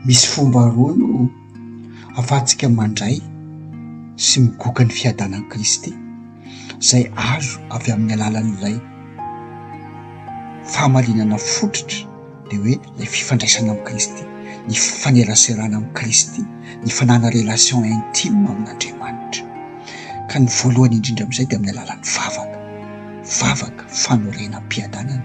Misy fomba roa no ahafahantsika mandray sy migoaka ny fiadanan'i Kristy izay azo avy amin'ny alalan'ilay fahamalinana fototra, dia hoe ilay fifandraisana amin'ny Kristy, ny fanerasera-na amin'ny Kristy, ny fanana relation intime amin'Andriamanitra. Ka ny voalohany indrindra amin'izay dia amin'ny alalan'ny vavaka fanorenam-piadanana.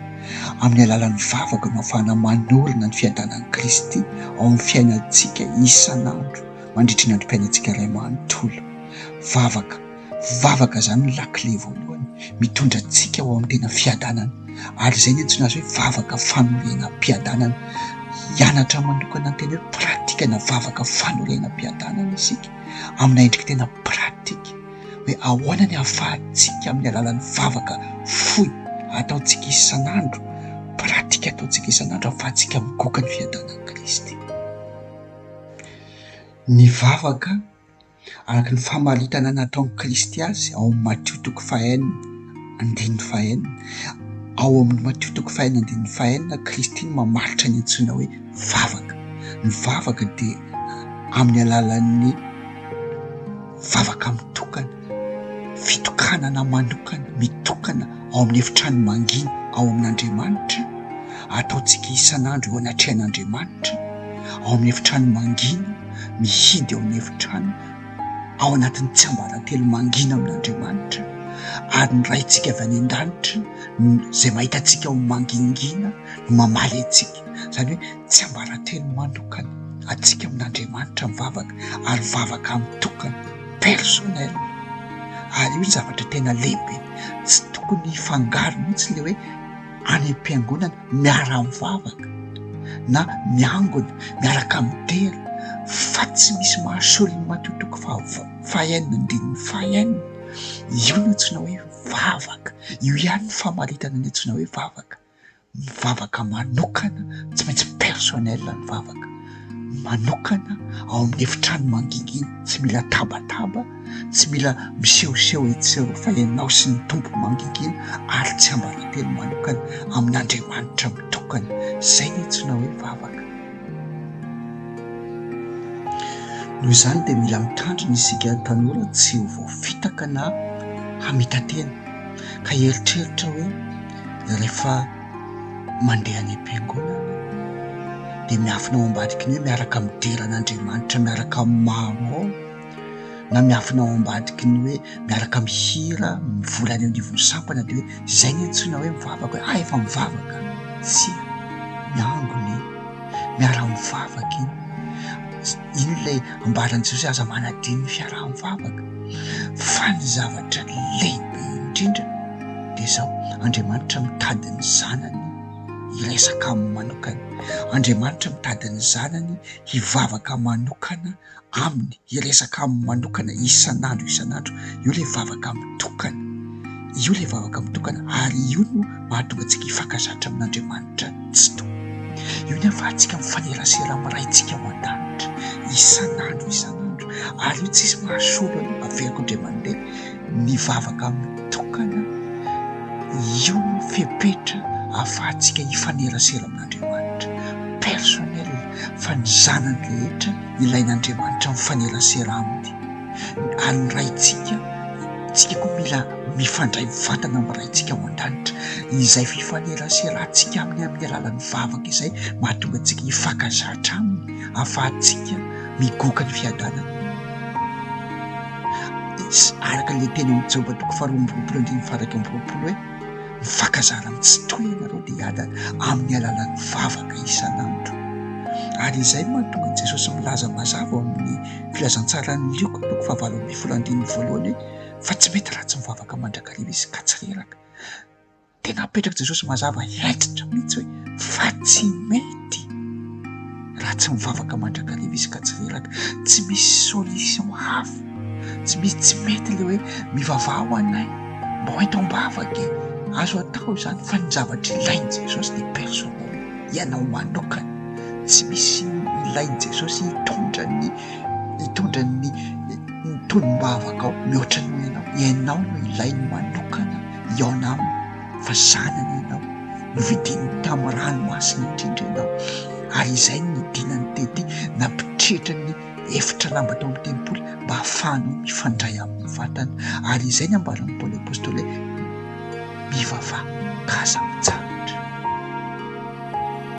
Amin'ny alalan'ny vavaka no ahafahana manorina ny fiadanan'i Kristy ao amin'ny fiainantsika isan'andro mandritra ny androm-piainantsika iray manontolo. Vavaka izany ny lakile voalohany mitondra antsika ao amin'ny tena fiadanana, ary izay ny antsoina azy hoe vavaka fanorenam-piadanana. Hianatra manokana ny tena hoe pratikana vavaka fanorenam-piadanana isika amina endrika tena pratika, hoe ahoana ny ahafahantsika amin'ny alalan'ny vavaka fohy ataontsika isan'andro, pratika ataontsika isan'andro ahafahantsika migoaka ny fiadanan'i Kristy. Ny vavaka araka ny fahamaritana nataon'i Kristy azy ao amin'ny Matthieu 5:1-5, ao amin'ny Matthieu 5:1-5 Kristy no mamaritra ny antsoina hoe vavaka. Ny vavaka dia amin'ny alalan'ny vavaka mitokana, fitokanana manokana mitokana ao amin'ny efitrano mangina ao amin'Andriamanitra, ataontsika isan'andro eo anatrehan'Andriamanitra, ao amin'ny efitrano mangina, mihidy ao amin'ny efitrano, ao anatin'ny tsiambaratelo mangina amin'Andriamanitra, ary ny raintsika avy any an-danitra izay mahita antsika ao mangingina no mamaly antsika, izany hoe tsiambaratelo manokana antsika amin'Andriamanitra mivavaka, ary vavaka mitokana personnel. Ary io ny zavatra tena lehibe, tsy tokony hifangaro mihitsy le hoe any am-piangonana miara mivavaka na miangona miaraka mitera, fa tsy misy mahasolo ny Matthieu 5:1-5. Io no antsoina hoe vavaka. Io ihany ny fahamaritana ny antsoina hoe vavaka. Mivavaka manokana, tsy maintsy personnel ny vavaka manokana ao amin'ny efitrano mangingina, tsy mila tabataba, tsy mila misehoseho etseo fa ianao sy ny tompo mangingina, ary tsy ambaratelo manokana amin'Andriamanitra mitokana. Izay ny antsoina hoe vavaka. Noho izany dia mila mitandrina isika tanora tsy ho voafitaka na hamitatena, ka eritreritra hoe rehefa mandeha any am-piangonana dia miafina ao ambadiky ny hoe miaraka midera an'Andriamanitra, miaraka mamo ao, na miafina ao ambadiky ny hoe miaraka mihira mivolana eo anivon'ny sampana, dia hoe izay ny antsoina hoe mivavaka, hoe efa mivavaka. Tsy miangona iny, miara-mivavaka iny. Iny ilay ambaran'i Jesosy aza manadiny ny fiaraha-mivavaka. Fa ny zavatra lehibe indrindra dia izao: Andriamanitra mitady ny zanany hiresaka amin'ny manokana, Andriamanitra mitady ny zanany hivavaka manokana aminy, hiresaka amin'ny manokana isan'andro. Io lay vavaka mitokana, ary io no mahatonga antsika hifankazatra amin'Andriamanitra tsy toa. Io ny ahafahantsika mifanerasera amin'ny raintsika ao an-danitra isan'andro, ary io tsisy mahasolo averiko indray mandeha. Ny vavaka mitokana, io no fepetra ahafahantsika hifanerasera amin'Andriamanitra personnel, fa ny zanany rehetra ilain'Andriamanitra mifanerasera aminy. Ary ny raintsika, tsika koa mila mifandray mivantana amin'ny raintsika ao an-danitra. Izay fifaneraserantsika amin'ny alalan'ny vavaka izay mahatonga antsika hifankazatra aminy, ahafahantsika migoaka ny fiadanana. Araka le teny amin'ny Joba 2:20-20 hoe mifankazara amin'ny tsy toy ianareo dia hiada amin'ny alalan'ny vavaka isan'andro. Ary izay mahatonga an'i Jesosy milaza mazava amin'ny filazantsarany Lioka 5:22 fa tsy mety raha tsy mivavaka mandrakariva izy ka tsy reraka. Tena apetraka Jesosy mazava hentitra mihitsy hoe fa tsy mety raha tsy mivavaka mandrakariva izy ka tsy reraka. Tsy misy solution hafa, tsy mety le hoe mivavao anay mba hoento ambavaka azo atao izany, fa ny zavatra ilainy Jesosy dia personnel, ianao manokana. Tsy misy ilainy Jesosy hitondra ny tonom-bavaka ao mihoatra ny ianao no ilainy manokana iona aminy, fa zanany ianao, novidiny tamin'ny ranomasina indrindra ianao. Ary izay no nidinany tety mitrehitra ny efitra lamba tao amin'ny tempoly mba hahafahanao mifandray amin'ny vatana. Ary izay ny ambaran'ny Paoly apôstôly hoe mivavaha kaza tsara.